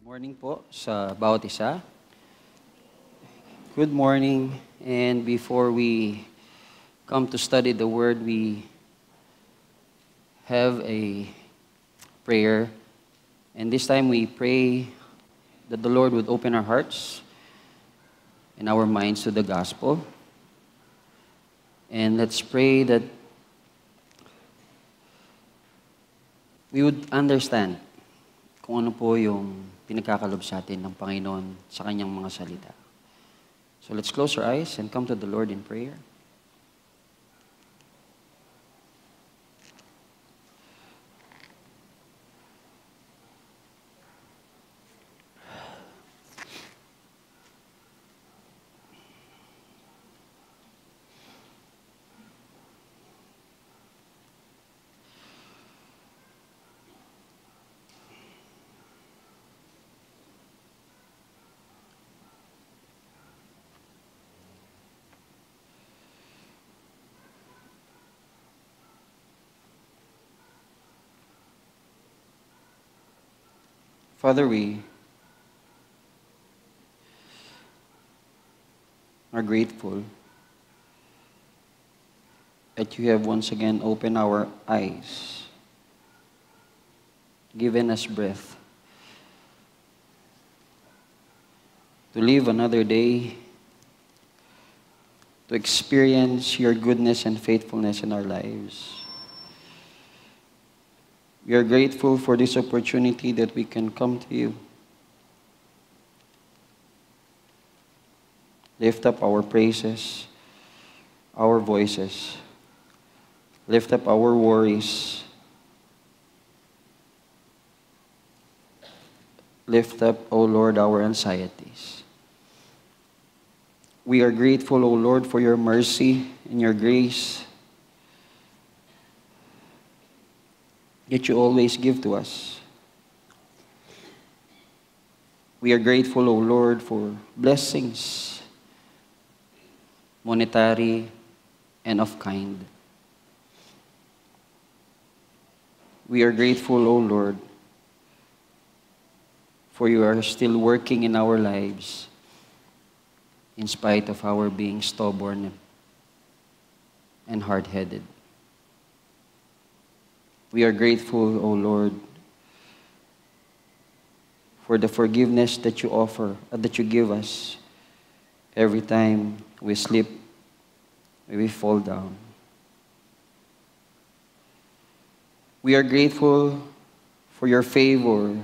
Morning po sa bawat isa. Good morning. And before we come to study the Word, we have a prayer. And this time we pray that the Lord would open our hearts and our minds to the gospel. And let's pray that we would understand kung ano po yung pinagkakalob sa atin ng Panginoon sa Kanyang mga salita. So let's close our eyes and come to the Lord in prayer. Father, we are grateful that you have once again opened our eyes, given us breath to live another day, to experience your goodness and faithfulness in our lives. We are grateful for this opportunity that we can come to you. Lift up our praises, our voices. Lift up our worries. Lift up, O Lord, our anxieties. We are grateful, O Lord, for your mercy and your grace that you always give to us. We are grateful, O Lord, for blessings, monetary and of kind. We are grateful, O Lord, for you are still working in our lives in spite of our being stubborn and hard-headed. We are grateful, O Lord, for the forgiveness that you offer, that you give us every time we slip, we fall down. We are grateful for your favor,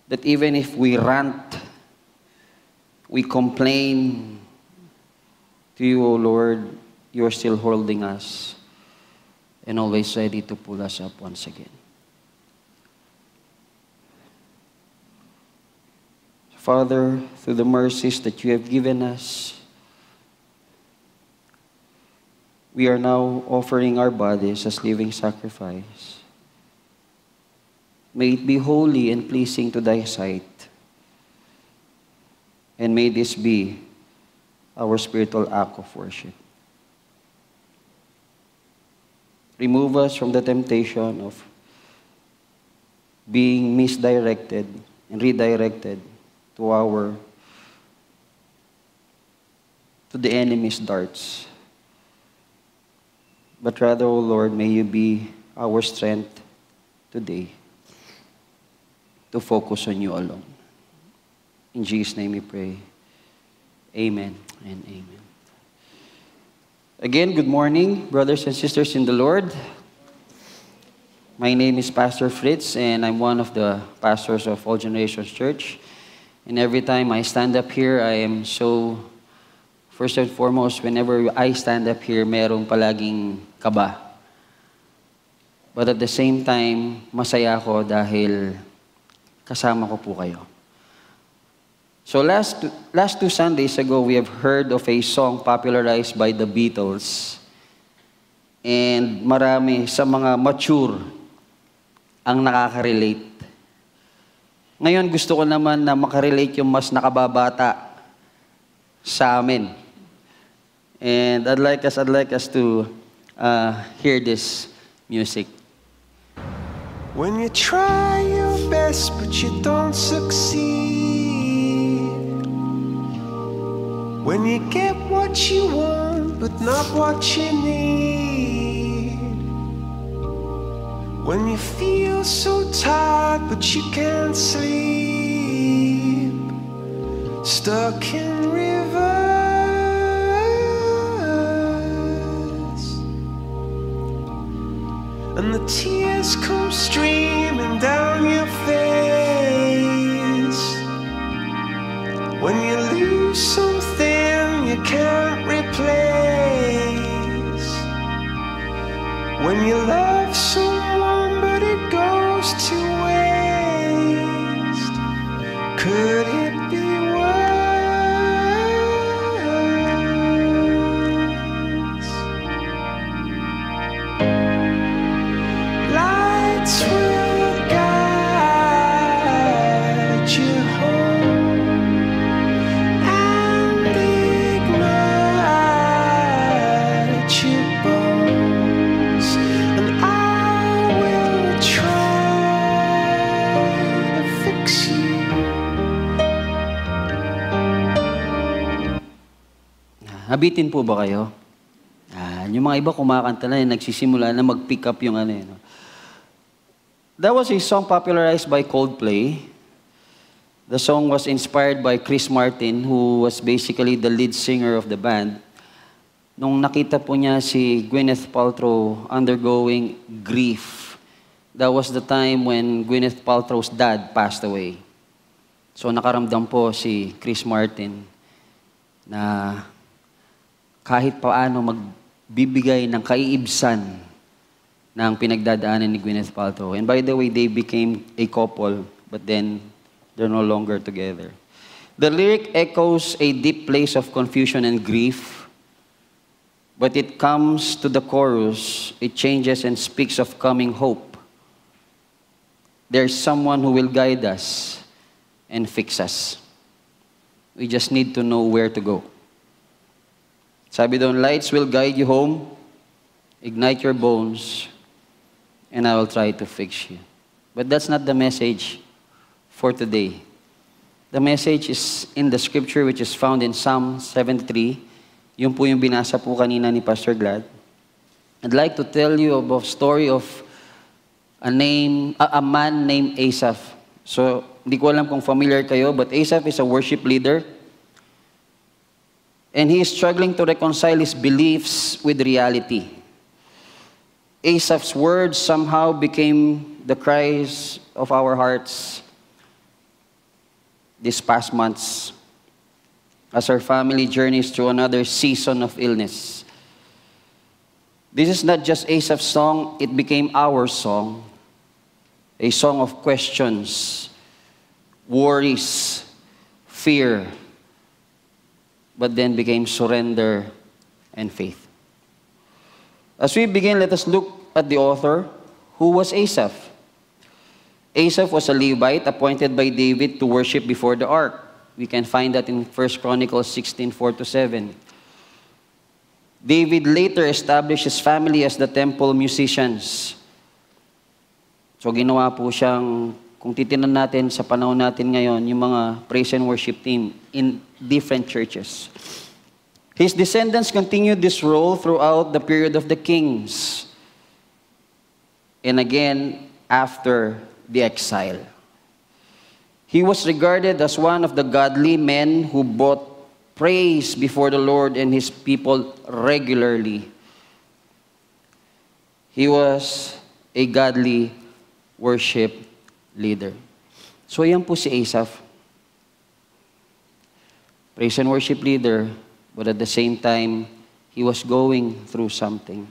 that even if we rant, we complain to you, O Lord, you are still holding us and always ready to pull us up once again. Father, through the mercies that you have given us, we are now offering our bodies as living sacrifice. May it be holy and pleasing to thy sight. And may this be our spiritual act of worship. Remove us from the temptation of being misdirected and redirected to the enemy's darts. But rather, O Lord, may you be our strength today to focus on you alone. In Jesus' name we pray. Amen and amen. Again, good morning, brothers and sisters in the Lord. My name is Pastor Fritz, and I'm one of the pastors of All Generations Church. And every time I stand up here, I am so, first and foremost, whenever I stand up here, merong palaging kaba. But at the same time, masaya ako dahil kasama ko po kayo. So last 2 Sundays ago, we have heard of a song popularized by the Beatles. And marami sa mga mature ang nakaka-relate. Ngayon, gusto ko naman na makarelate yung mas nakababata sa amin. And I'd like us to hear this music. When you try your best but you don't succeed. When you get what you want but not what you need. When you feel so tired but you can't sleep. Stuck in rivers, and the tears come streaming down your face. When you lose something you can't replace. When you love someone but it goes to waste. Could it be worse? Lights will guide you home and ignite your bones, and I will try to fix you. Nabitin po ba kayo? Yung mga iba kumakanta na yun, nagsisimula na mag-pick up yung ano yun. That was a song popularized by Coldplay. The song was inspired by Chris Martin, who was basically the lead singer of the band. Nung nakita po niya si Gwyneth Paltrow undergoing grief, that was the time when Gwyneth Paltrow's dad passed away. So nakaramdam po si Chris Martin na kahit paano magbibigay ng kaiibsan ng pinagdadaanan ni Gwyneth Paltrow. And by the way, they became a couple, but then they're no longer together. The lyric echoes a deep place of confusion and grief, but it comes to the chorus, it changes and speaks of coming hope. There's someone who will guide us and fix us. We just need to know where to go. Sabi doon, lights will guide you home, ignite your bones, and I will try to fix you. But that's not the message for today. The message is in the scripture which is found in Psalm 73. Yun po yung binasa po kanina ni Pastor Glad. I'd like to tell you about a story of a man named Asaph. So, hindi ko alam kung familiar kayo, but Asaph is a worship leader. And he is struggling to reconcile his beliefs with reality. Asaph's words somehow became the cries of our hearts these past months as our family journeys through another season of illness. This is not just Asaph's song, it became our song. A song of questions, worries, fear, but then became surrender and faith. As we begin, let us look at the author. Who was Asaph? Asaph was a Levite appointed by David to worship before the ark. We can find that in 1 Chronicles 16:4-7. David later established his family as the temple musicians. So ginawa po siyang, kung titinan natin sa panahon natin ngayon, yung mga praise and worship team in different churches. His descendants continued this role throughout the period of the kings. And again, after the exile. He was regarded as one of the godly men who brought praise before the Lord and His people regularly. He was a godly worship leader. So yan po si Asaph. Praise and worship leader, but at the same time, he was going through something.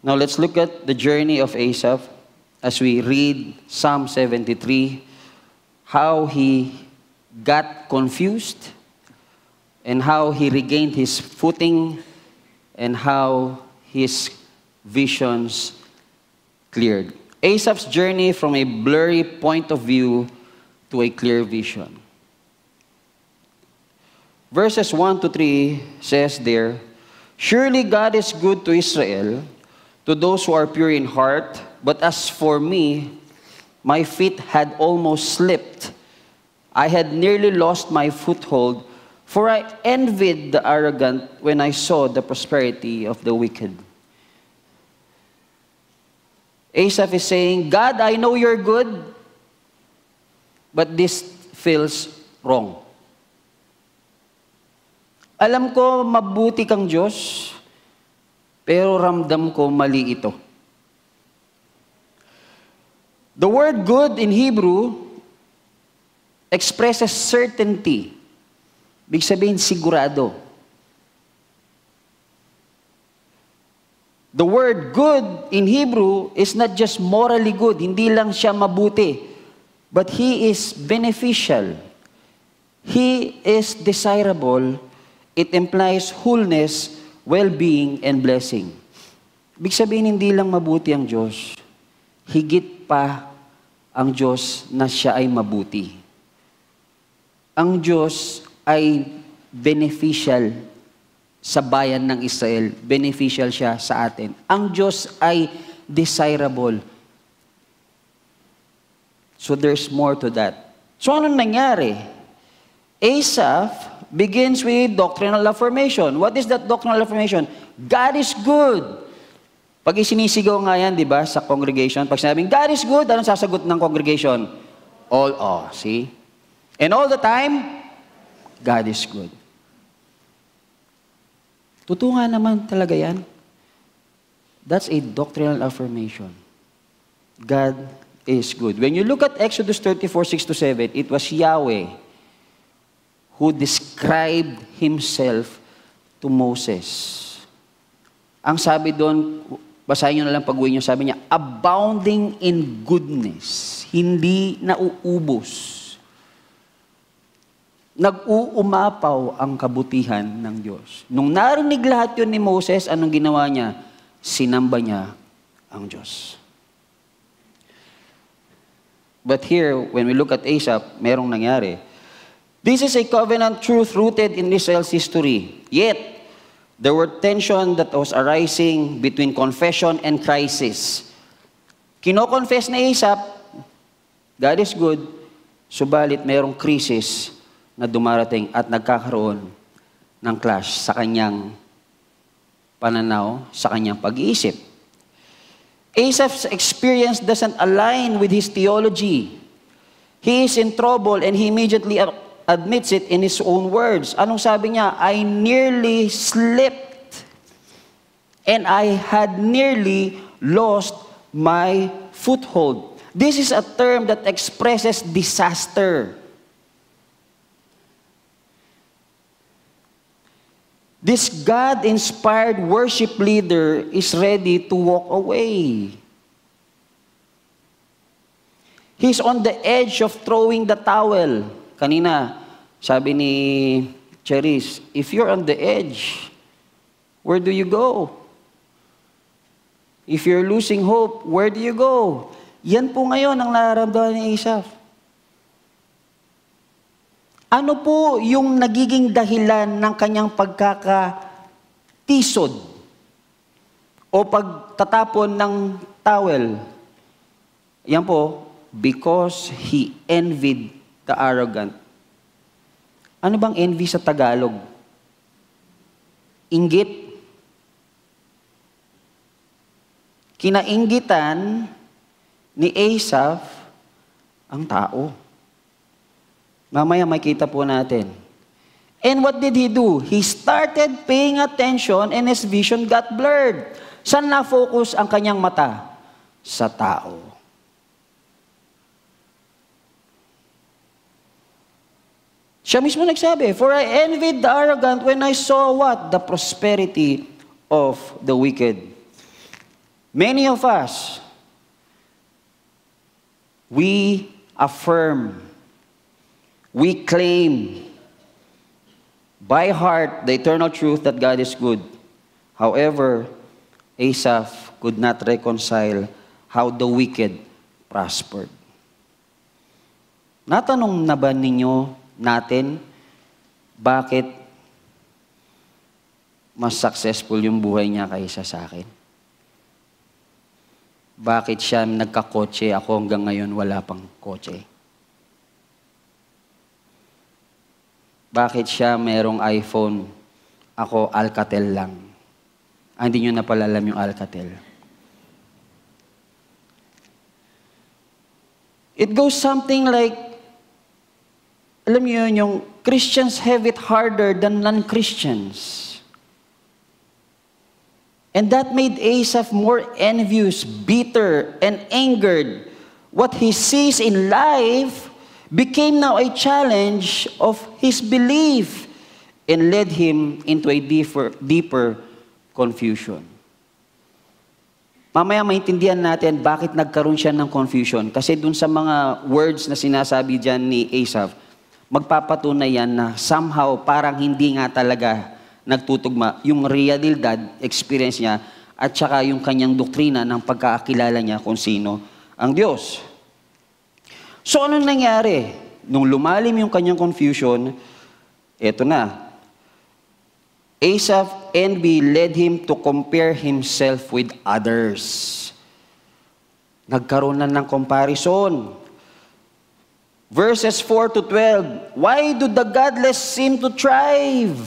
Now let's look at the journey of Asaph as we read Psalm 73, how he got confused and how he regained his footing and how his visions cleared. Asaph's journey from a blurry point of view to a clear vision. Verses 1-3 says there, "Surely God is good to Israel, to those who are pure in heart. But as for me, my feet had almost slipped. I had nearly lost my foothold, for I envied the arrogant when I saw the prosperity of the wicked. Asaph is saying, God, I know you're good, but this feels wrong. Alam ko mabuti kang Diyos, pero ramdam ko mali ito. The word good in Hebrew expresses certainty. Ibig sabihin, sigurado. The word good in Hebrew is not just morally good. Hindi lang siya mabuti. But he is beneficial. He is desirable. It implies wholeness, well-being, and blessing. Ibig sabihin, hindi lang mabuti ang Diyos. Higit pa ang Diyos na siya ay mabuti. Ang Diyos ay beneficial sa bayan ng Israel. Beneficial siya sa atin. Ang Diyos ay desirable. So there's more to that. So anong nangyari? Asaph begins with doctrinal affirmation. What is that doctrinal affirmation? God is good. Pag isinisigaw nga yan, di ba, sa congregation, pag sinabing, God is good, anong sasagot ng congregation? All, see? And all the time, God is good. Totoo nga naman talaga yan. That's a doctrinal affirmation. God is good. When you look at Exodus 34:6-7, it was Yahweh who described Himself to Moses. Ang sabi doon, basahin nyo na lang pag-uwi nyo, sabi niya, abounding in goodness, hindi nauubos. Nag-uumapaw ang kabutihan ng Diyos. Nung narinig lahat yun ni Moses, anong ginawa niya? Sinamba niya ang Diyos. But here, when we look at Asaph, merong nangyari. This is a covenant truth rooted in Israel's history. Yet, there were tension that was arising between confession and crisis. Kino-confess ni Asaph, God is good, subalit mayroong crisis na dumarating at nagkakaroon ng clash sa kanyang pananaw, sa kanyang pag-iisip. Asaph's experience doesn't align with his theology. He is in trouble and he immediately admits it in his own words. Anong sabi niya? I nearly slipped and I had nearly lost my foothold. This is a term that expresses disaster. This God-inspired worship leader is ready to walk away. He's on the edge of throwing the towel. Kanina, sabi ni Cherise, if you're on the edge, where do you go? If you're losing hope, where do you go? Yan po ngayon ang nararamdaman ni Asaph. Ano po yung nagiging dahilan ng kanyang pagkakatisod o pagtatapon ng towel? Yan po, because he envied the arrogant. Ano bang envy sa Tagalog? Inggit. Kinainggitan ni Asaph ang tao. Mamaya makita po natin. And what did he do? He started paying attention and his vision got blurred. Saan na-focus ang kanyang mata? Sa tao. Siya mismo nagsabi, for I envied the arrogant when I saw what? The prosperity of the wicked. Many of us, we affirm, we claim by heart the eternal truth that God is good. However, Asaph could not reconcile how the wicked prospered. Natanong na ba natin, bakit mas successful yung buhay niya kaysa sa akin? Bakit siya nagkakotse, ako hanggang ngayon wala pang kotse? Bakit siya merong iPhone, ako Alcatel lang? Hindi nyo na pala alam yung Alcatel. It goes something like, alam niyo yun, yung Christians have it harder than non-Christians. And that made Asaph more envious, bitter, and angered. What he sees in life became now a challenge of his belief and led him into a deeper confusion. Mamaya maintindihan natin bakit nagkaroon siya ng confusion. Kasi dun sa mga words na sinasabi dyan ni Asaph, magpapatunay yan na somehow parang hindi nga talaga nagtutugma yung realidad, experience niya, at saka yung kanyang doktrina ng pagkakakilala niya kung sino ang Diyos. So ano nangyari? Nung lumalim yung kanyang confusion, eto na. Asaph's envy led him to compare himself with others. Nagkaroon na ng comparison. Verses 4 to 12, why do the godless seem to thrive?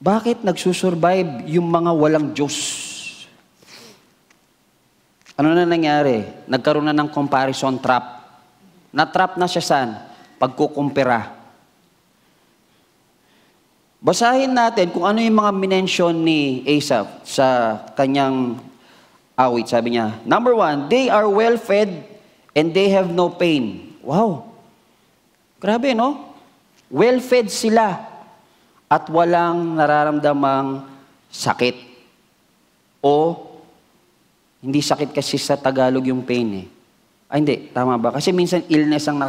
Bakit nagsusurvive yung mga walang Diyos? Ano na nangyari? Nagkaroon na ng comparison trap. Na-trap na siya saan? Pagkukumpira. Basahin natin kung ano yung mga minention ni Asaph sa kanyang awit. Sabi niya, number 1, they are well-fed and they have no pain. Wow! Grabe, no? Well-fed sila at walang nararamdamang sakit. O, hindi sakit kasi sa Tagalog yung pain eh. Hindi, tama ba? Kasi minsan illness ang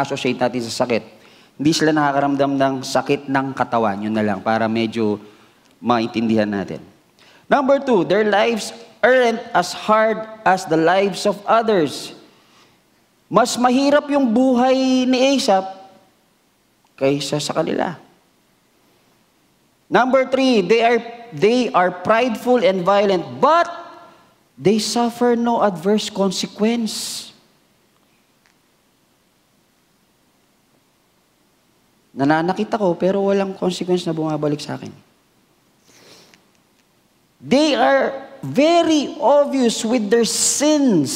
associate natin sa sakit. Hindi sila nakakaramdam ng sakit ng katawan. Yun na lang, para medyo maintindihan natin. Number 2, their lives aren't as hard as the lives of others. Mas mahirap yung buhay ni Asaph kaysa sa kanila. Number 3, they are prideful and violent, but they suffer no adverse consequence. Nananakit ako, pero walang consequence na bumabalik sa akin. They are very obvious with their sins.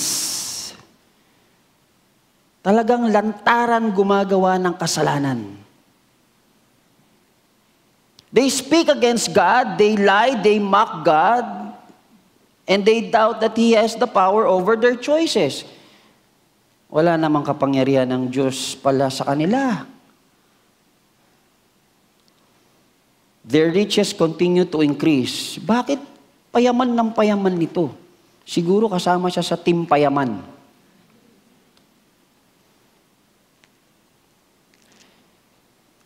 Talagang lantaran gumagawa ng kasalanan. They speak against God, they lie, they mock God, and they doubt that He has the power over their choices. Wala namang kapangyarihan ng Diyos pala sa kanila. Their riches continue to increase. Bakit payaman ng payaman nito? Siguro kasama siya sa team payaman.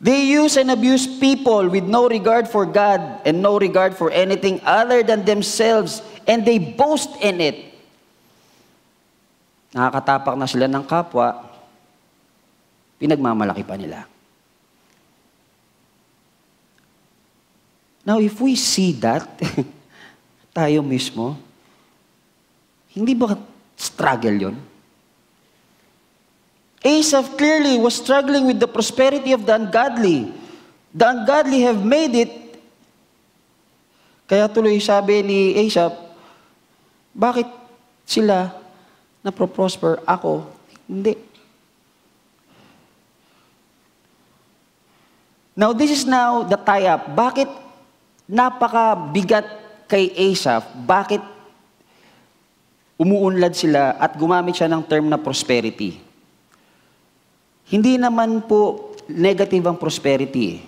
They use and abuse people with no regard for God and no regard for anything other than themselves, and they boast in it. Nakakatapak na sila ng kapwa, pinagmamalaki pa nila. Now, if we see that, tayo mismo, hindi ba struggle yun? Asaph clearly was struggling with the prosperity of the ungodly. The ungodly have made it. Kaya tuloy sabi ni Asaph, bakit sila napro-prosper, ako hindi? Now, this is now the tie-up. Bakit napakabigat kay Asaph? Bakit umuunlad sila at gumamit siya ng term na prosperity? Hindi naman po negative ang prosperity.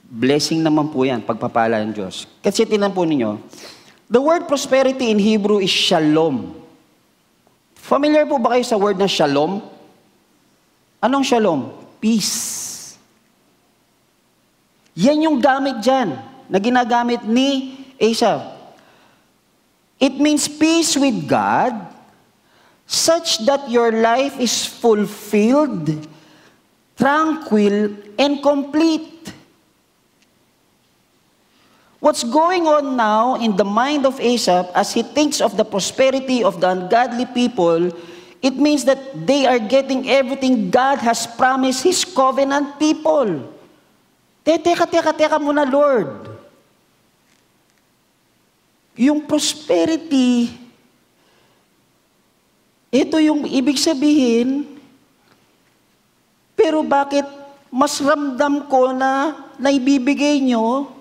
Blessing naman po yan, pagpapala ng Diyos. Kasi tinan po ninyo, the word prosperity in Hebrew is shalom. Familiar po ba kayo sa word na shalom? Anong shalom? Peace. Yan yung gamit dyan, na ginagamit ni Asaph. It means peace with God, such that your life is fulfilled, tranquil, and complete. What's going on now in the mind of Asaph as he thinks of the prosperity of the ungodly people, it means that they are getting everything God has promised His covenant people. Teka muna, Lord. Yung prosperity, ito yung ibig sabihin, pero bakit mas ramdam ko na naibibigay nyo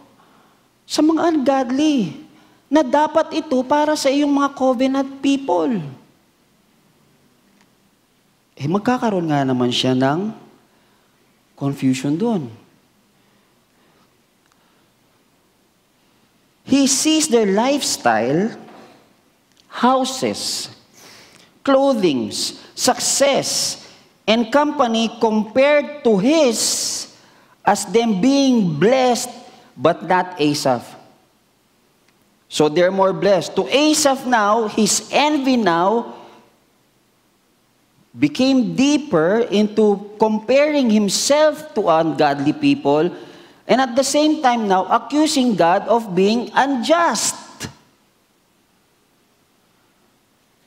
sa mga ungodly, na dapat ito para sa iyong mga covenant people. Magkakaroon nga naman siya ng confusion doon. He sees their lifestyle, houses, clothings, success, and company compared to his as them being blessed, but not Asaph. So they're more blessed. To Asaph now, his envy now became deeper into comparing himself to ungodly people, and at the same time now, accusing God of being unjust.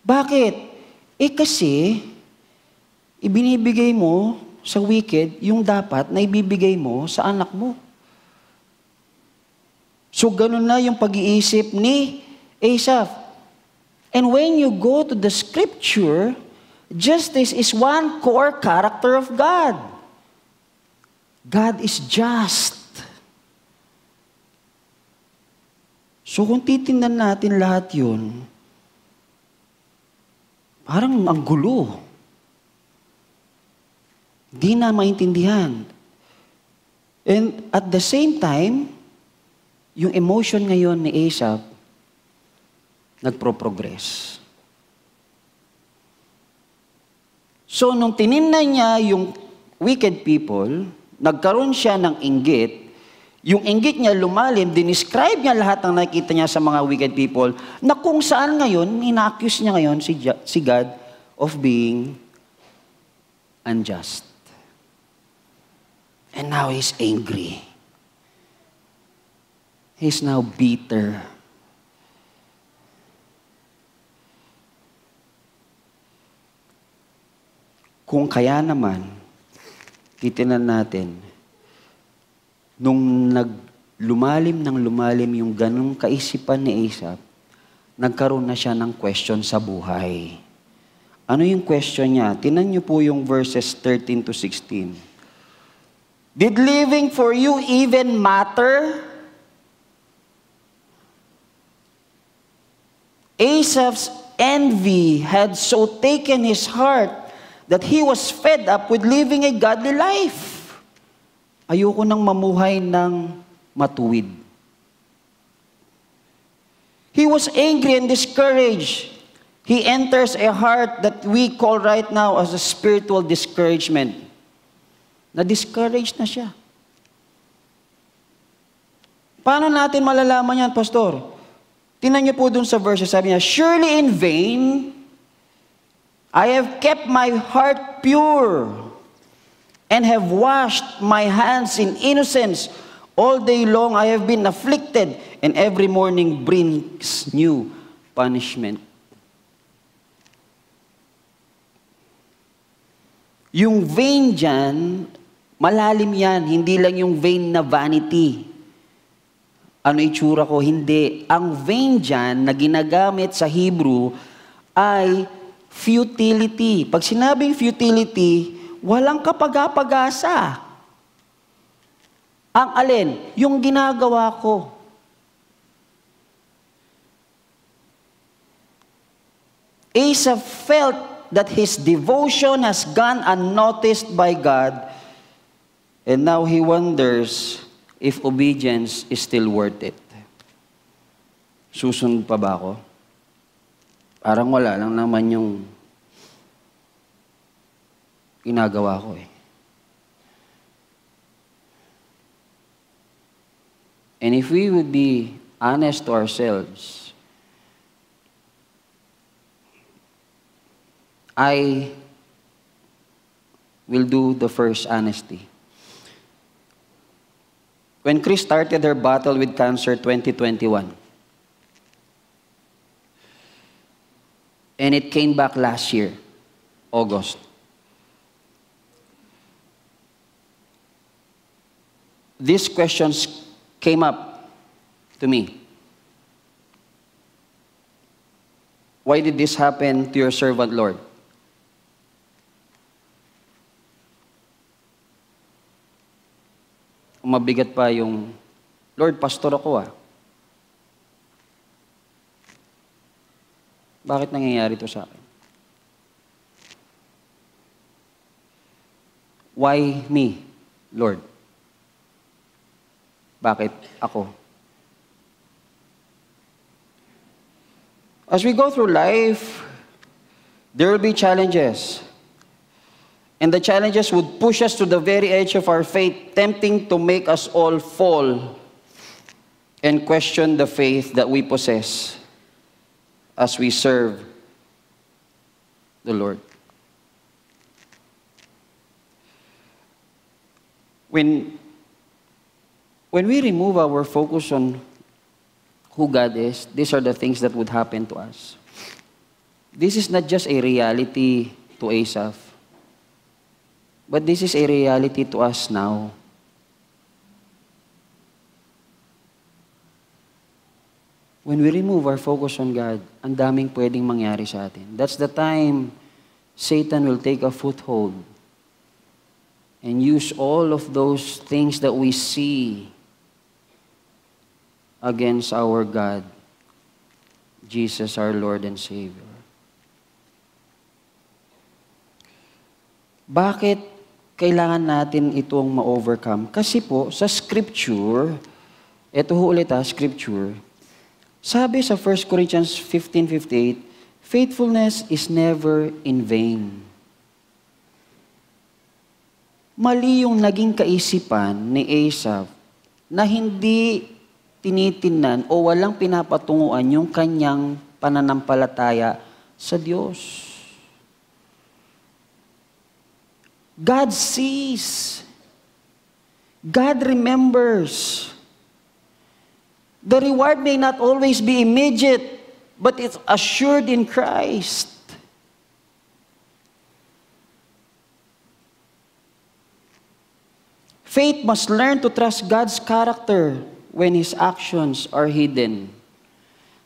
Bakit? Kasi, ibinibigay mo sa wicked yung dapat na ibibigay mo sa anak mo. So, ganun na yung pag-iisip ni Asaph. And when you go to the scripture, justice is one core character of God. God is just. So, kung titingnan natin lahat yun, parang ang gulo. Di na maintindihan. And at the same time, yung emotion ngayon ni Asaph, nagpro-progress. So, nung tinignan niya yung wicked people, nagkaroon siya ng inggit, yung inggit niya lumalim, dinescribe niya lahat ng nakikita niya sa mga wicked people, na kung saan ngayon, ina-accuse niya ngayon si God of being unjust. And now he's angry. He's now bitter. Kung kaya naman, titinan natin, nung lumalim yung ganung kaisipan ni Asaph, nagkaroon na siya ng question sa buhay. Ano yung question niya? Tinan niyo po yung verses 13 to 16. Did living for you even matter? Asaph's envy had so taken his heart that he was fed up with living a godly life. Ayoko nang mamuhay ng matuwid. He was angry and discouraged. He enters a heart that we call right now as a spiritual discouragement. Na-discouraged na siya. Paano natin malalaman yan, Pastor? Tingnan niyo po dun sa verse, sabi niya, surely in vain, I have kept my heart pure and have washed my hands in innocence. All day long I have been afflicted, and every morning brings new punishment. Yung vain dyan, malalim yan, hindi lang yung vain na vanity. Ano itsura ko? Hindi. Ang vain dyan na ginagamit sa Hebrew ay futility. Pag sinabing futility, walang kapag-apag-asa. Ang alin? Yung ginagawa ko. Asaph felt that his devotion has gone unnoticed by God, and now he wonders if obedience is still worth it. Susunod pa ba ako? Parang wala lang naman yung ginagawa ko eh. And if we would be honest to ourselves, I will do the first honesty. when Chris started her battle with cancer 2021. And it came back last year, August. These questions came up to me. Why did this happen to your servant, Lord? Mabigat pa yung, Lord, pastor ako ah. Bakit nangyayari ito sa akin? Why me, Lord? Bakit ako? As we go through life, there will be challenges. And the challenges would push us to the very edge of our faith, tempting to make us all fall and question the faith that we possess as we serve the Lord. When we remove our focus on who God is, these are the things that would happen to us. This is not just a reality to Asaph, but this is a reality to us now. When we remove our focus on God, ang daming pwedeng mangyari sa atin. That's the time Satan will take a foothold and use all of those things that we see against our God, Jesus, our Lord and Savior. Bakit kailangan natin itong ma-overcome? Kasi po, sa Scripture, ito ho ulit Scripture, sabi sa 1 Corinthians 15:58, faithfulness is never in vain. Mali yung naging kaisipan ni Asaph na hindi tinitingnan o walang pinapatunguan yung kanyang pananampalataya sa Diyos. God sees. God remembers. The reward may not always be immediate, but it's assured in Christ. Faith must learn to trust God's character when His actions are hidden.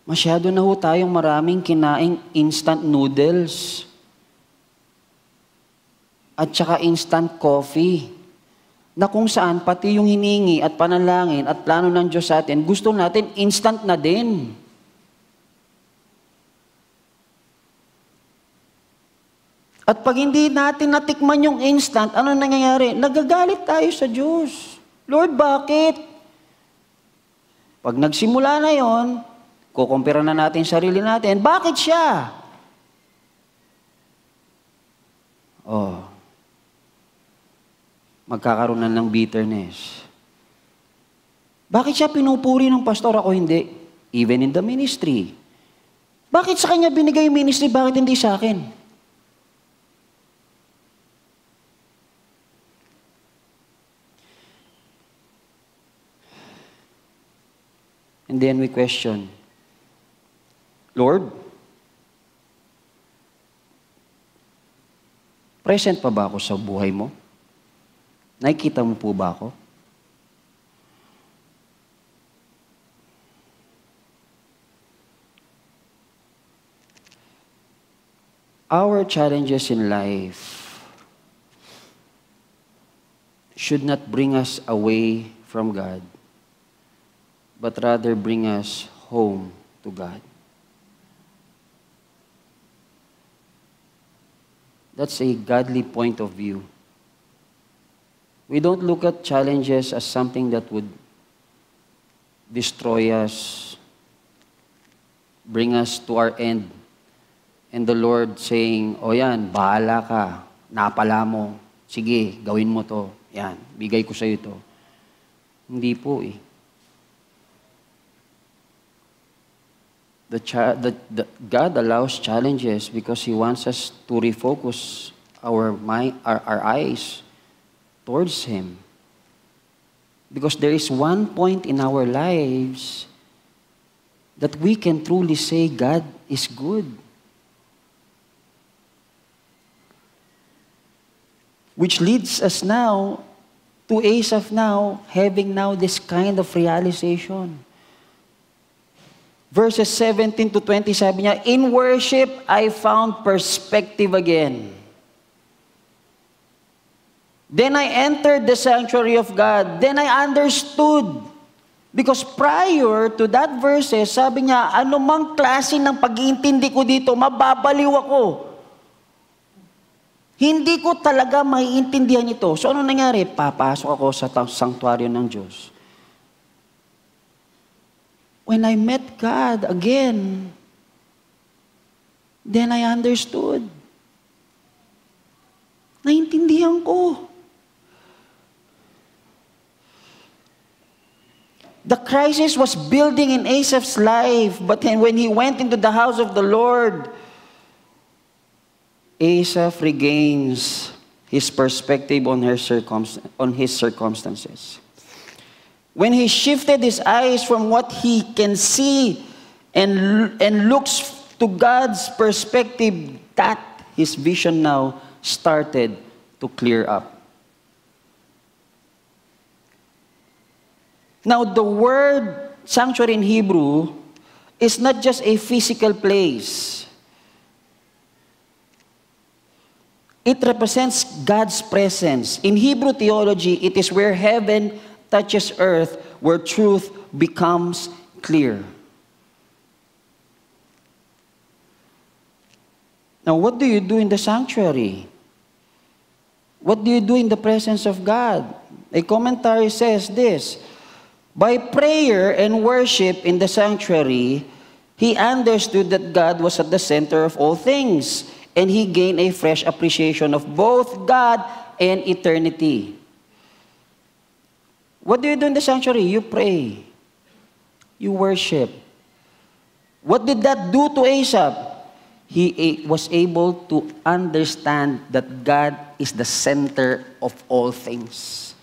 Masyado na ho tayong maraming kinaing instant noodles at saka instant coffee na kung saan pati yung hiningi at panalangin at plano ng Diyos sa atin, gusto natin instant na din. At pag hindi natin natikman yung instant, ano nangyayari? Nagagalit tayo sa Diyos. Lord, bakit? Pag nagsimula na yon, kukumpira na natin sarili natin, bakit siya? Magkakaroon na ng bitterness. Bakit siya pinupuri ng pastor, ako hindi? Even in the ministry. Bakit sa kanya binigay yung ministry, bakit hindi sa akin? And then we question, Lord, present pa ba ako sa buhay mo? Nakikita mo po ba ako? Our challenges in life should not bring us away from God, but rather bring us home to God. That's a godly point of view. We don't look at challenges as something that would destroy us, bring us to our end. And the Lord saying, o yan, bahala ka, napala mo, sige, gawin mo to, yan, bigay ko sa iyo to. Hindi po eh. God allows challenges because He wants us to refocus our eyes towards Him. Because there is one point in our lives that we can truly say God is good. Which leads us now to Asaph now, having now this kind of realization. Verses 17 to 20, sabi niya, in worship, I found perspective again. Then I entered the sanctuary of God. Then I understood. Because prior to that verses, sabi niya, anumang klase ng pag-iintindi ko dito, mababaliw ako. Hindi ko talaga maiintindihan ito. So ano nangyari? Papasok ako sa sanctuary ng Diyos. When I met God again, then I understood. Naintindihan ko. The crisis was building in Asaph's life, but then when he went into the house of the Lord, Asaph regains his perspective on his circumstances. When he shifted his eyes from what he can see and looks to God's perspective, that his vision now started to clear up. Now, the word sanctuary in Hebrew is not just a physical place. It represents God's presence. In Hebrew theology, it is where heaven touches earth, where truth becomes clear. Now, what do you do in the sanctuary? What do you do in the presence of God? A commentary says this, by prayer and worship in the sanctuary, he understood that God was at the center of all things, and he gained a fresh appreciation of both God and eternity. What do you do in the sanctuary? You pray. You worship. What did that do to Asaph? He was able to understand that God is the center of all things.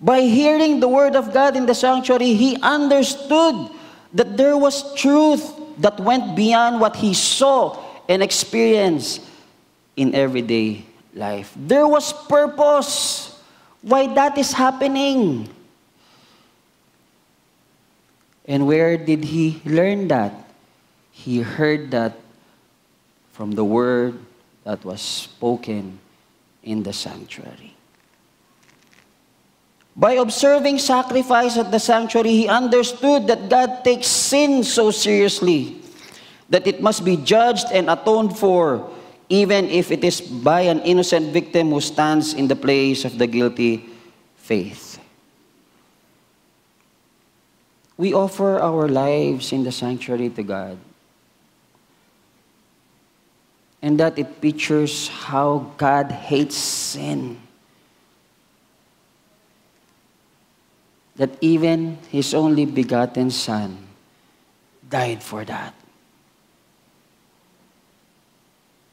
By hearing the word of God in the sanctuary, he understood that there was truth that went beyond what he saw and experienced in everyday life. There was purpose why that is happening. And where did he learn that? He heard that from the word that was spoken in the sanctuary. By observing sacrifice at the sanctuary, he understood that God takes sin so seriously that it must be judged and atoned for, even if it is by an innocent victim who stands in the place of the guilty faith. We offer our lives in the sanctuary to God. And that it pictures how God hates sin. That even His only begotten Son died for that.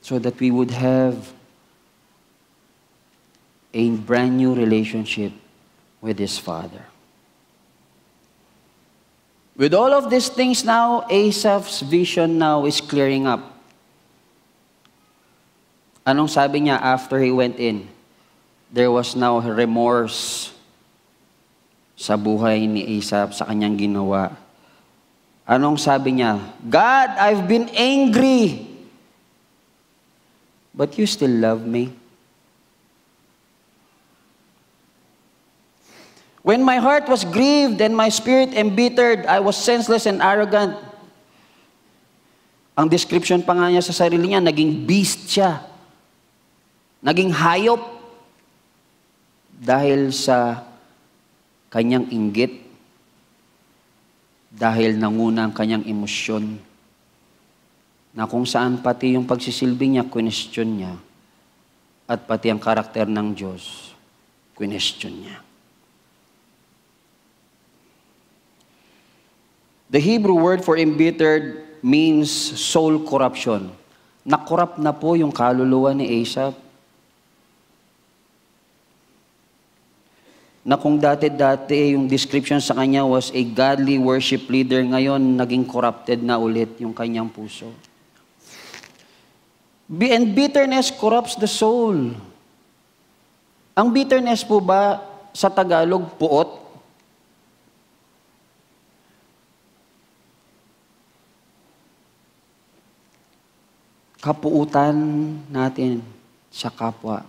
So that we would have a brand new relationship with His Father. With all of these things now, Asaph's vision now is clearing up. Anong sabi niya after he went in? There was now remorse sa buhay ni Asaph, sa kanyang ginawa. Anong sabi niya? God, I've been angry, but you still love me. When my heart was grieved and my spirit embittered, I was senseless and arrogant. Ang description pa nga niya sa sarili niya, naging beast siya. Naging hayop. Dahil sa kanyang inggit. Dahil nanguna ang kanyang emosyon. Na kung saan pati yung pagsisilbi niya, question niya. At pati ang karakter ng Diyos, question niya. The Hebrew word for embittered means soul corruption. Nakorrupt na po yung kaluluwa ni Asaph. na kung dati-dati yung description sa kanya was a godly worship leader, ngayon naging corrupted na ulit yung kanyang puso. And bitterness corrupts the soul. Ang bitterness po ba sa Tagalog, puot? Kapuutan natin sa kapwa.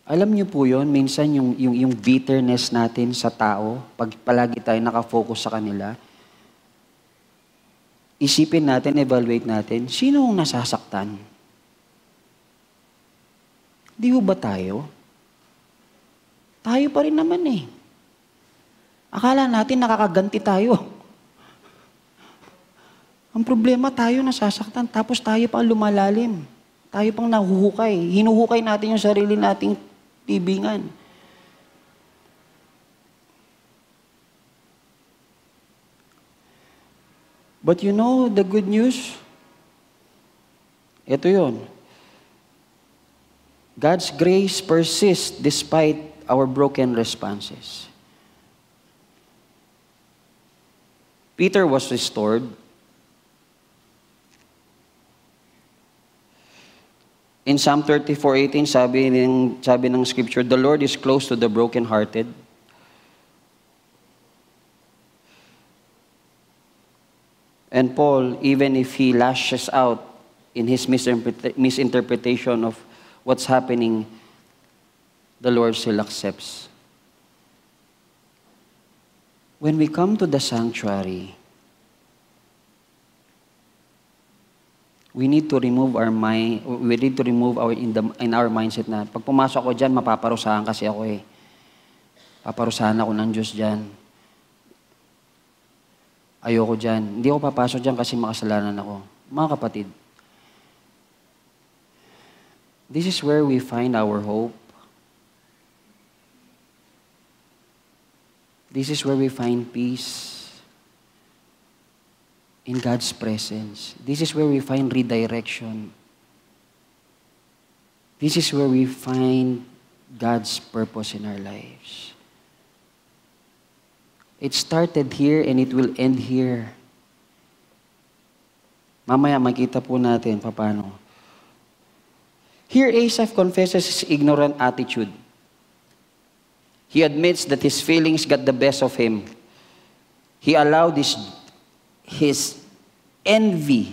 Alam niyo po yun, minsan yung bitterness natin sa tao, pag palagi tayo nakafocus sa kanila, isipin natin, evaluate natin, sino ang nasasaktan? Di ba tayo? Tayo pa rin naman eh. Akala natin nakakaganti tayo. Ang problema, tayo nasasaktan, tapos tayo pang lumalalim. Tayo pang nahuhukay. Hinuhukay natin yung sarili nating tibingan. But you know the good news? Ito yun. God's grace persists despite our broken responses. Peter was restored. In Psalm 34:18, sabi ng scripture, the Lord is close to the brokenhearted. And Paul, even if he lashes out in his misinterpretation of what's happening, the Lord still accepts. When we come to the sanctuary, we need to remove our mind, we need to remove in our mindset na pag pumasok ako diyan, mapaparusahan kasi ako eh. Paparusahan ako ng Diyos diyan. Ayoko diyan. Hindi ako papasok diyan kasi makasalanan ako. Mga kapatid, this is where we find our hope. This is where we find peace. In God's presence. This is where we find redirection. This is where we find God's purpose in our lives. It started here and it will end here. Mamaya makita po natin paano. Here Asaph confesses his ignorant attitude. He admits that his feelings got the best of him. He allowed his envy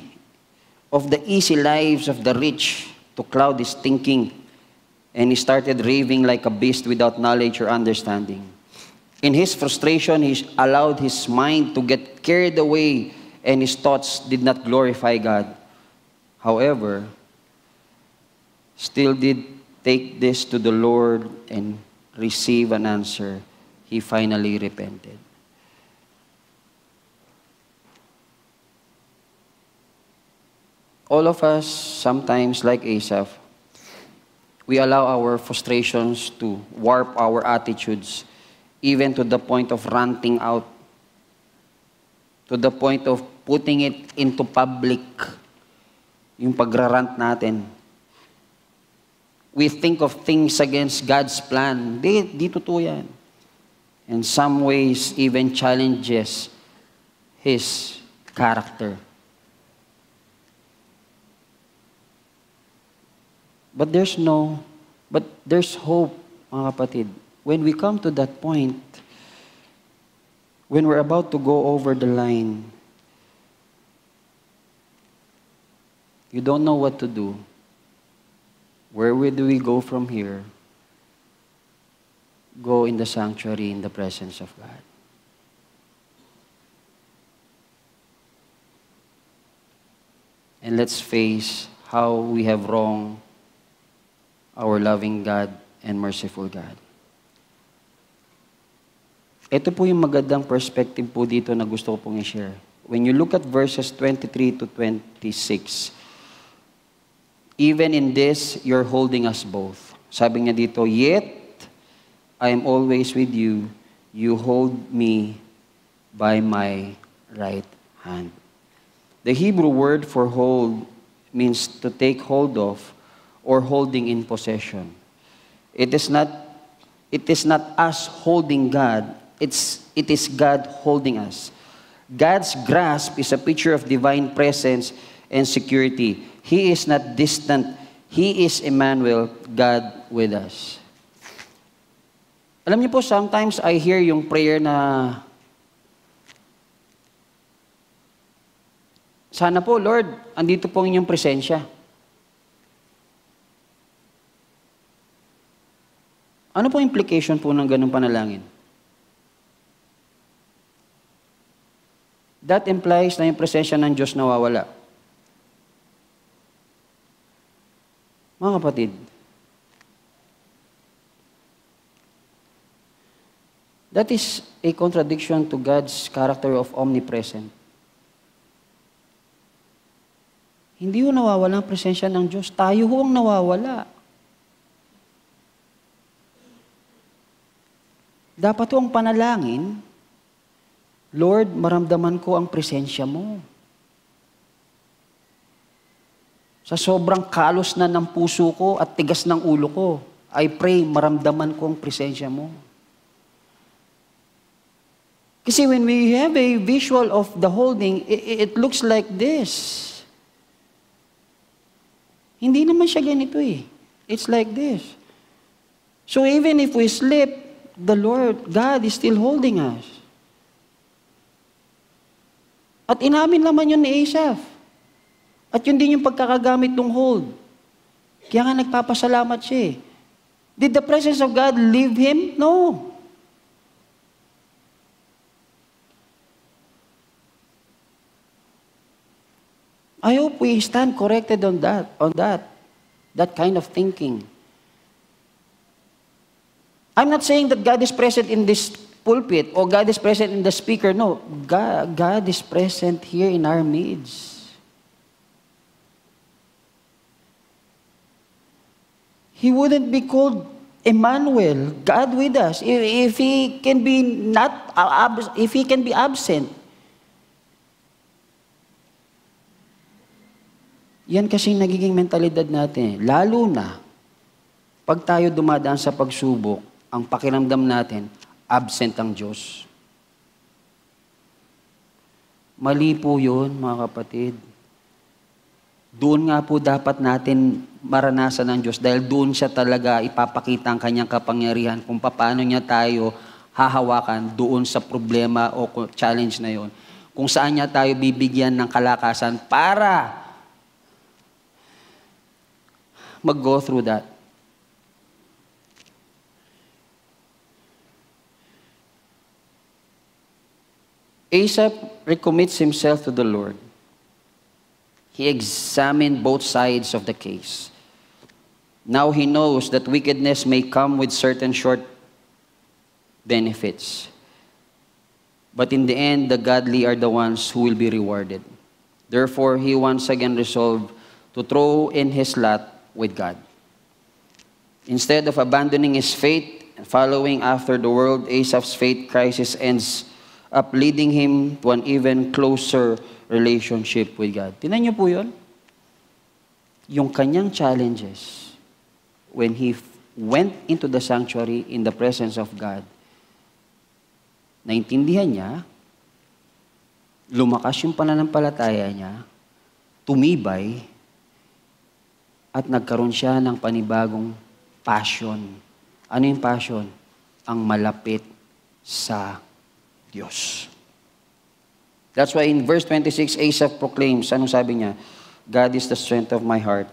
of the easy lives of the rich to cloud his thinking, and he started raving like a beast without knowledge or understanding. In his frustration, he allowed his mind to get carried away, and his thoughts did not glorify God. However, still did take this to the Lord and receive an answer. He finally repented. All of us, sometimes like Asaph, we allow our frustrations to warp our attitudes, even to the point of ranting out, to the point of putting it into public, yung pagrarant natin. We think of things against God's plan. Di totoo yan. In some ways, even challenges His character. But there's hope, mga kapatid. When we come to that point, when we're about to go over the line, you don't know what to do. Where do we go from here? Go in the sanctuary in the presence of God. And let's face how we have wronged our loving God and merciful God. Ito po yung magandang perspective po dito na gusto ko pong i-share. When you look at verses 23 to 26, even in this, you're holding us both. Sabi niya dito, yet I am always with you. You hold me by my right hand. The Hebrew word for hold means to take hold of or holding in possession. It is not us holding God, it is God holding us. God's grasp is a picture of divine presence and security. He is not distant. He is Emmanuel, God with us. Alam niyo po, sometimes I hear yung prayer na, sana po, Lord, andito po ang inyong presensya. Ano po implication po ng ganung panalangin? That implies na yung presensya ng Diyos nawawala. Mga kapatid, that is a contradiction to God's character of omnipresent. Hindi ho nawawala ang presensya ng Diyos. Tayo ho ang nawawala. Dapat ho ang panalangin, Lord, maramdaman ko ang presensya mo. Sa sobrang kalos na ng puso ko at tigas ng ulo ko, I pray, maramdaman ko ang presensya mo. Kasi when we have a visual of the holding, it looks like this. Hindi naman siya ganito eh. It's like this. So even if we sleep, the Lord, God is still holding us. At inamin naman yun ni Asaph. At yun din yung pagkakagamit ng hold. Kaya nga nagpapasalamat siya eh. Did the presence of God leave him? No. I hope we stand corrected on that kind of thinking. I'm not saying that God is present in this pulpit or God is present in the speaker. No, God is present here in our midst. He wouldn't be called Emmanuel, God with us, if He can be absent. Yan kasi nagiging mentalidad natin. Lalo na, pag tayo dumadaan sa pagsubok, ang pakiramdam natin, absent ang Diyos. Mali po yun, mga kapatid. Doon nga po dapat natin maranasan ng Diyos dahil doon siya talaga ipapakita ang kanyang kapangyarihan kung paano niya tayo hahawakan doon sa problema o challenge na yon. Kung saan niya tayo bibigyan ng kalakasan para mag-go through that. Asaph recommits himself to the Lord. He examined both sides of the case. Now he knows that wickedness may come with certain short benefits. But in the end, the godly are the ones who will be rewarded. Therefore, he once again resolved to throw in his lot with God. Instead of abandoning his faith and following after the world, Asaph's faith crisis ends up leading him to an even closer relationship with God. Tingnan niyo po yun? Yung kanyang challenges, when he went into the sanctuary in the presence of God, naintindihan niya, lumakas yung pananampalataya niya, tumibay, at nagkaroon siya ng panibagong passion. Ano yung passion? Ang malapit sa Diyos. That's why in verse 26, Asaph proclaims, anong sabi niya? God is the strength of my heart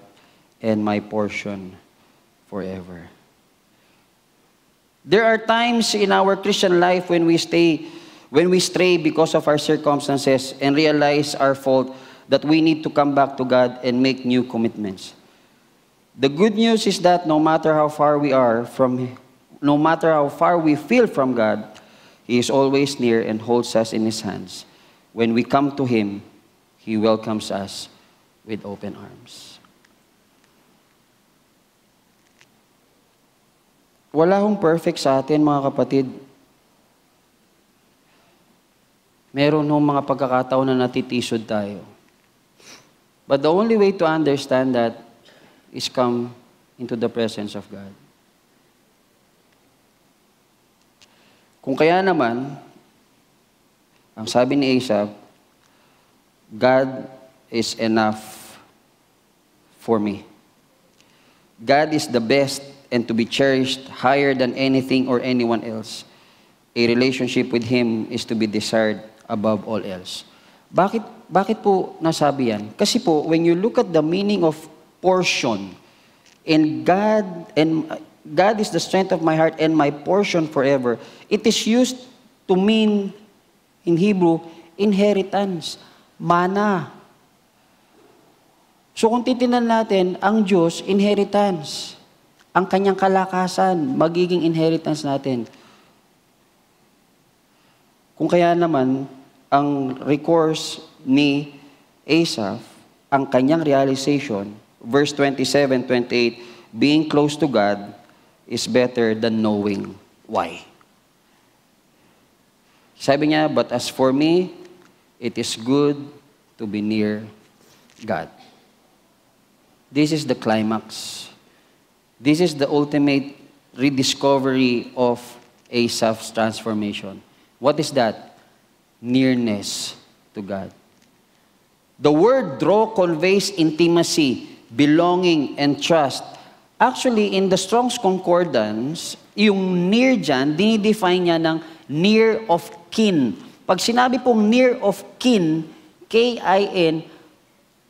and my portion forever. There are times in our Christian life when we stray because of our circumstances and realize our fault that we need to come back to God and make new commitments. The good news is that no matter how far we feel from God, He is always near and holds us in His hands. When we come to Him, He welcomes us with open arms. Wala hong perfect sa atin, mga kapatid. Meron hong mga pagkakataon na natitisod tayo. But the only way to understand that is come into the presence of God. Kung kaya naman, ang sabi ni Asaph, God is enough for me. God is the best and to be cherished higher than anything or anyone else. A relationship with Him is to be desired above all else. Bakit po nasabi yan? Kasi po, when you look at the meaning of portion, and God is the strength of my heart and my portion forever, it is used to mean, in Hebrew, inheritance, mana. So kung titinan natin, ang Diyos, inheritance. Ang kanyang kalakasan, magiging inheritance natin. Kung kaya naman, ang recourse ni Asaph, ang kanyang realization, verse 27, 28, being close to God is better than knowing why. Sabi niya, but as for me, it is good to be near God. This is the climax. This is the ultimate rediscovery of Asaph's transformation. What is that? Nearness to God. The word draw conveys intimacy, belonging, and trust. Actually, in the Strong's Concordance, yung near dyan, dinidefine niya ng near of kin. Pag sinabi pong near of kin, K-I-N,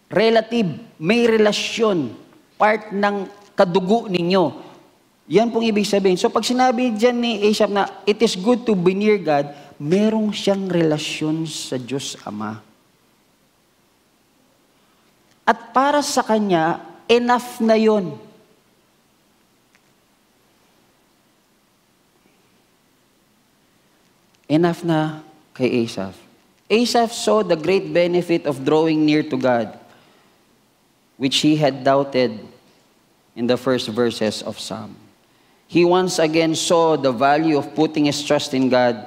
relative, may relasyon, part ng kadugo ninyo. Yan pong ibig sabihin. So pag sinabi dyan ni Asaph na it is good to be near God, merong siyang relasyon sa Diyos Ama. At para sa kanya, enough na yon. Enough na kay Asaph. Asaph saw the great benefit of drawing near to God, which he had doubted in the first verses of Psalm. He once again saw the value of putting his trust in God,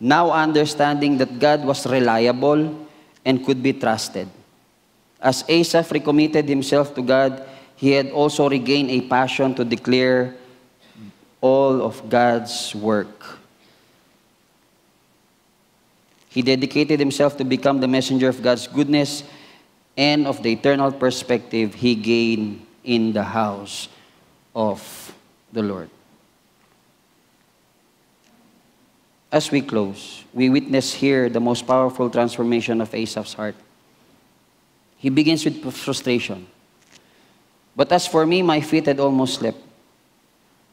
now understanding that God was reliable and could be trusted. As Asaph recommitted himself to God, he had also regained a passion to declare all of God's work. He dedicated himself to become the messenger of God's goodness and of the eternal perspective he gained in the house of the Lord. As we close, we witness here the most powerful transformation of Asaph's heart. He begins with frustration. But as for me, my feet had almost slipped.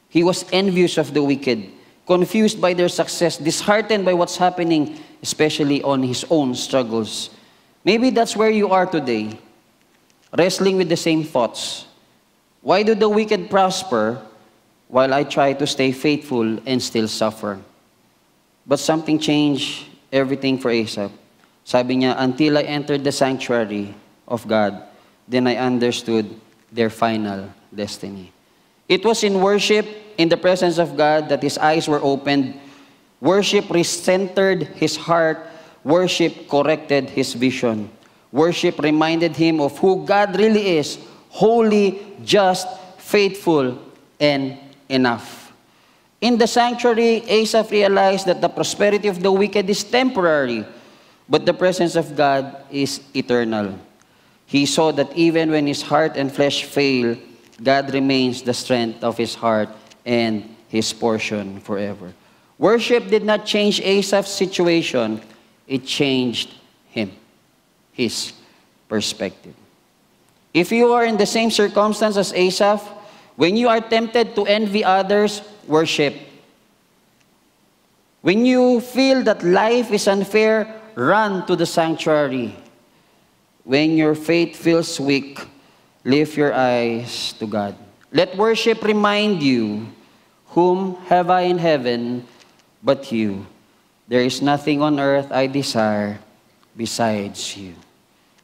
He was envious of the wicked, confused by their success, disheartened by what's happening, especially on his own struggles. Maybe that's where you are today, wrestling with the same thoughts. Why do the wicked prosper while I try to stay faithful and still suffer? But something changed everything for Asaph. Sabi niya, until I entered the sanctuary of God, then I understood their final destiny. It was in worship, in the presence of God, that his eyes were opened. Worship recentered his heart. Worship corrected his vision. Worship reminded him of who God really is, holy, just, faithful, and enough. In the sanctuary, Asaph realized that the prosperity of the wicked is temporary, but the presence of God is eternal. He saw that even when his heart and flesh fail, God remains the strength of his heart and his portion forever. Worship did not change Asaph's situation, it changed him, his perspective. If you are in the same circumstance as Asaph, when you are tempted to envy others, worship. When you feel that life is unfair, run to the sanctuary. When your faith feels weak, lift your eyes to God. Let worship remind you, whom have I in heaven but you? There is nothing on earth I desire besides you.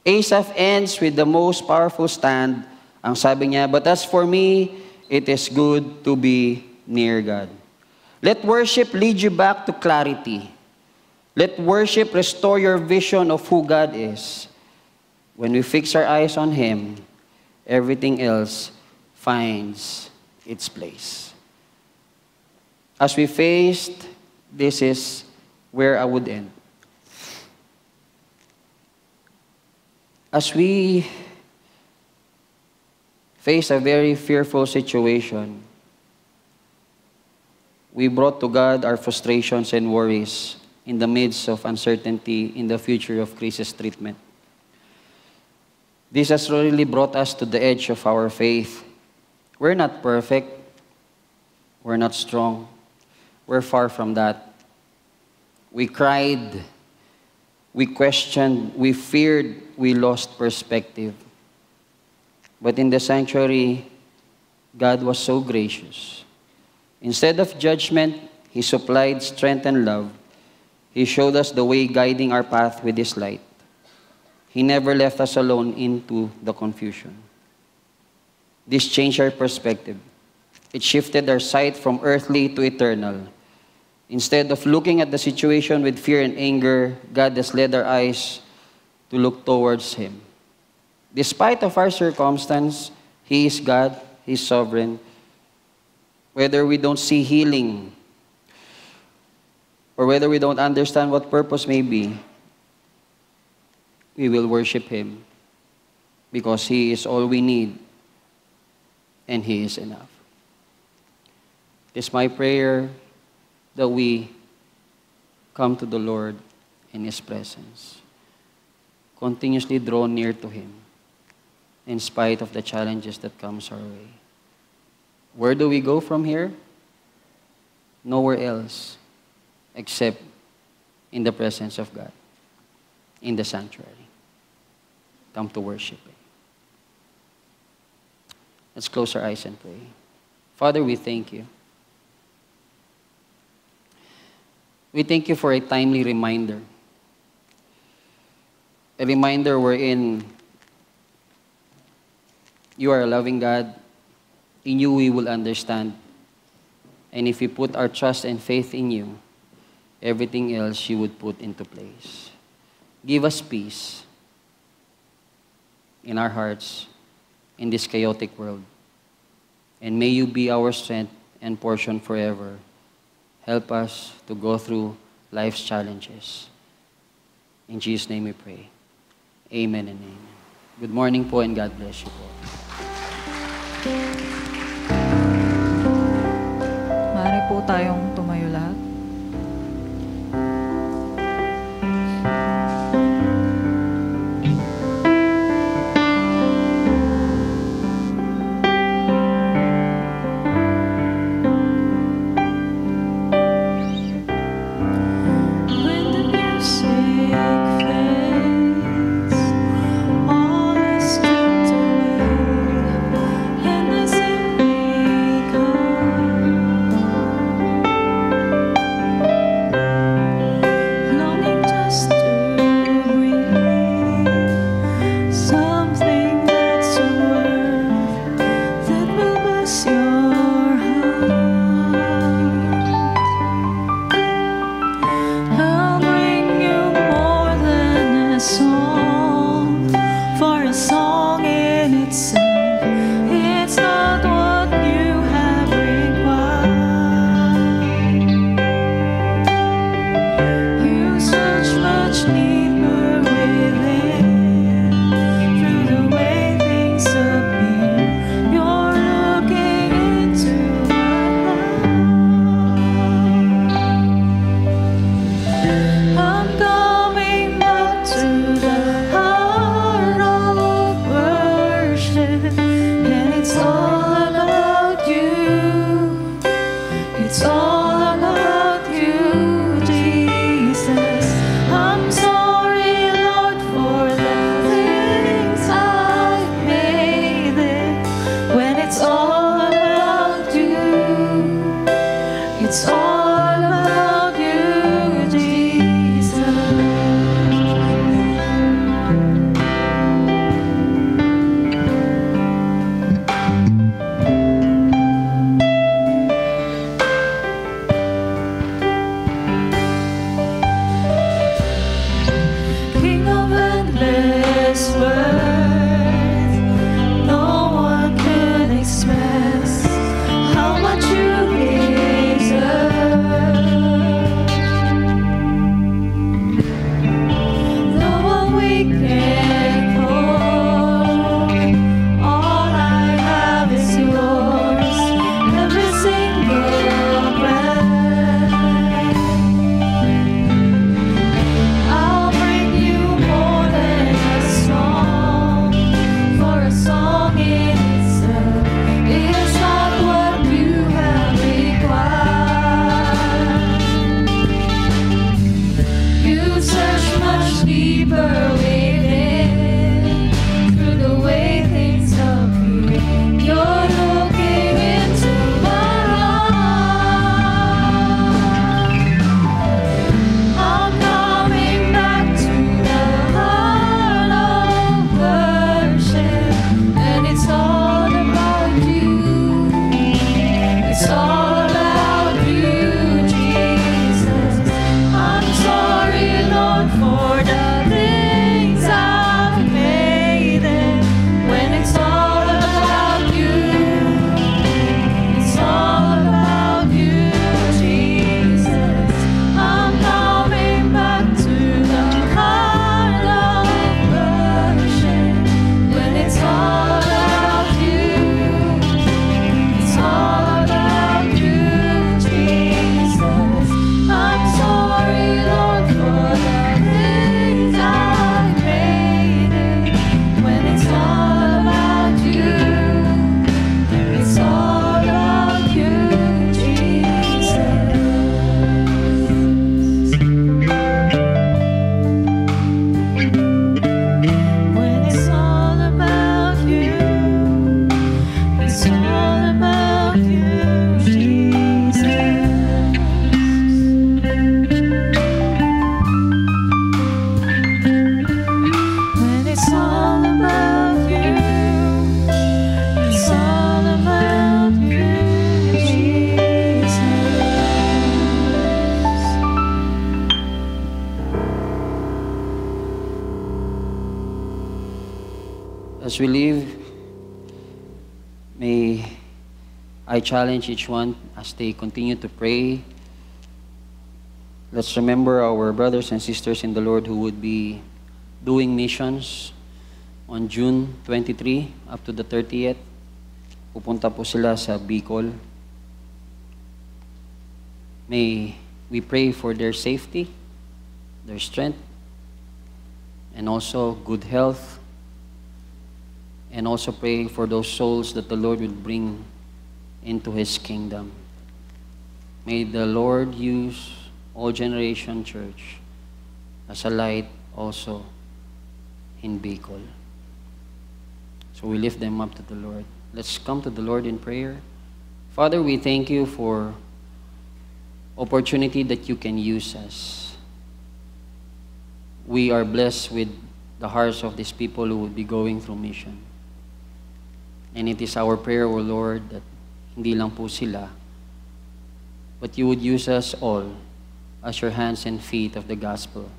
Asaph ends with the most powerful stand. Ang sabi niya, but as for me, it is good to be near God. Let worship lead you back to clarity. Let worship restore your vision of who God is. When we fix our eyes on Him, everything else finds its place. As we faced, this is where I would end. As we face a very fearful situation, we brought to God our frustrations and worries in the midst of uncertainty in the future of crisis treatment. This has really brought us to the edge of our faith. We're not perfect. We're not strong. We're far from that. We cried. We questioned. We feared. We lost perspective. But in the sanctuary, God was so gracious. Instead of judgment, He supplied strength and love. He showed us the way, guiding our path with His light. He never left us alone into the confusion. This changed our perspective. It shifted our sight from earthly to eternal. Instead of looking at the situation with fear and anger, God has led our eyes to look towards Him. Despite of our circumstance, He is God, He is sovereign. Whether we don't see healing, or whether we don't understand what purpose may be, we will worship Him because He is all we need and He is enough. It is my prayer that we come to the Lord in His presence, continuously draw near to Him in spite of the challenges that comes our way. Where do we go from here? Nowhere else except in the presence of God, in the sanctuary. Come to worship Him. Let's close our eyes and pray. Father, we thank You. We thank You for a timely reminder. A reminder wherein You are a loving God. In You we will understand. And if we put our trust and faith in You, everything else You would put into place. Give us peace in our hearts in this chaotic world. And may You be our strength and portion forever. Help us to go through life's challenges. In Jesus' name we pray. Amen and amen. Good morning po and God bless you po. Maaari po tayong tumayo lahat. This worth no one could express. as we leave, may I challenge each one as they continue to pray. Let's remember our brothers and sisters in the Lord who would be doing missions on June 23 up to the 30th. Pupunta po sila sa Bicol. May we pray for their safety, their strength, and also good health. And also pray for those souls that the Lord will bring into His kingdom. May the Lord use All Generation Church as a light also in Bicol. So we lift them up to the Lord. Let's come to the Lord in prayer. Father, we thank you for opportunity that you can use us. We are blessed with the hearts of these people who would be going through mission. And it is our prayer, O Lord, that hindi lang po sila, but you would use us all as your hands and feet of the gospel,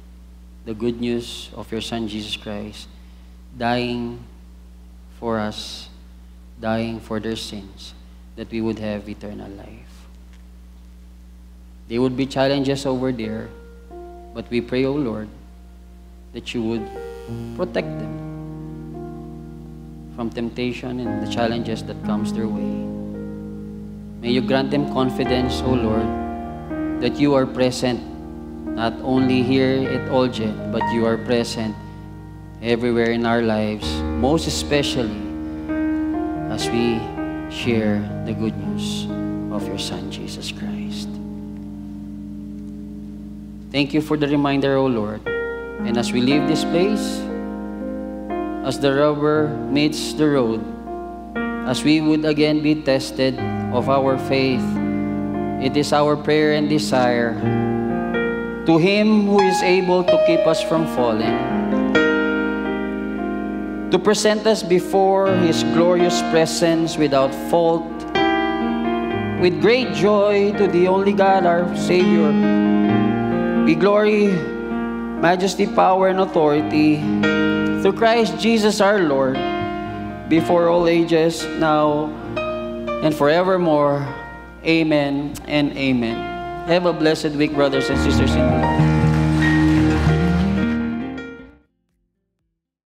the good news of your Son, Jesus Christ, dying for us, dying for their sins, that we would have eternal life. There would be challenges over there, but we pray, O Lord, that you would protect them from temptation and the challenges that comes their way. May you grant them confidence, O Lord, that you are present not only here at Olgen, but you are present everywhere in our lives, most especially as we share the good news of your Son, Jesus Christ. Thank you for the reminder, O Lord. And as we leave this place, as the rubber meets the road, as we would again be tested of our faith, it is our prayer and desire to Him who is able to keep us from falling, to present us before His glorious presence without fault, with great joy to the only God, our Savior, be glory, majesty, power, and authority through Christ Jesus our Lord, before all ages, now and forevermore. Amen and amen. Have a blessed week, brothers and sisters in the Lord.